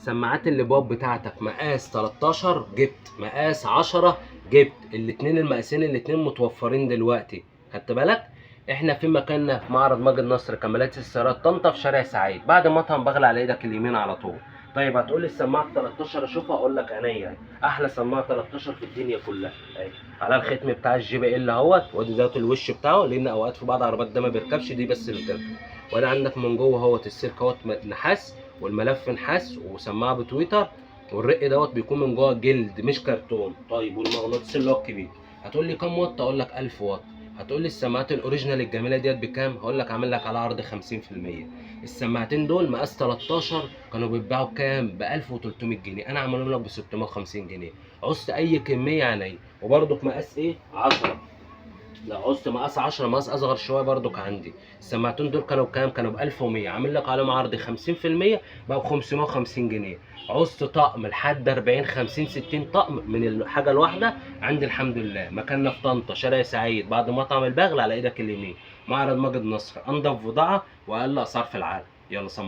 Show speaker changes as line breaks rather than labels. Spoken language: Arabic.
السماعات اللي باب بتاعتك مقاس 13 جبت، مقاس 10 جبت، الاتنين المقاسين الاتنين متوفرين دلوقتي. خدت بالك؟ احنا في مكاننا في معرض ماجد نصر كمالات السيارات طنطا في شارع سعيد بعد مطعم بغل على ايدك اليمين على طول. طيب هتقول لي السماعه 13 اشوفها؟ اقول لك عينيا، احلى سماعه 13 في الدنيا كلها اهي على الختم بتاع الجي بي ال اهوت، وادي دوت الوش بتاعه، لان اوقات في بعض عربيات ده ما بيركبش، دي بس اللي بتركب. ولا عندك من جوه اهوت السلك اهوت نحاس، والملف نحاس، وسماعه بتويتر، والرق دوت بيكون من جوه جلد مش كرتون. طيب والمغناطيس اللي هو الكبير، هتقول لي كام واط؟ اقول لك 1000 واط. هتقول لي السماعات الاوريجينال الجميله ديت بكام؟ هقول لك عامل لك على عرض 50%. السماعتين دول مقاس 13 كانوا بيتباعوا بكام؟ ب 1300 جنيه، انا عاملهم لك ب 650 جنيه. عوزت اي كميه عينيا، وبرضك مقاس ايه؟ 10. لو عوزت مقاس 10 مقاس اصغر شويه برضك عندي. السماعتين دول كانوا بكام؟ كانوا ب 1100، عامل لك عليهم عرض 50%، بقوا ب 550 جنيه. عوزت طقم لحد 40 50 60 طقم من الحاجه الواحده عندي. الحمد لله مكاننا في طنطا شارع سعيد بعد مطعم البغل على ايدك اليمين، معرض ماجد نصر، انضف بضاعه واقل اسعار في العالم. يلا سلام عليكم.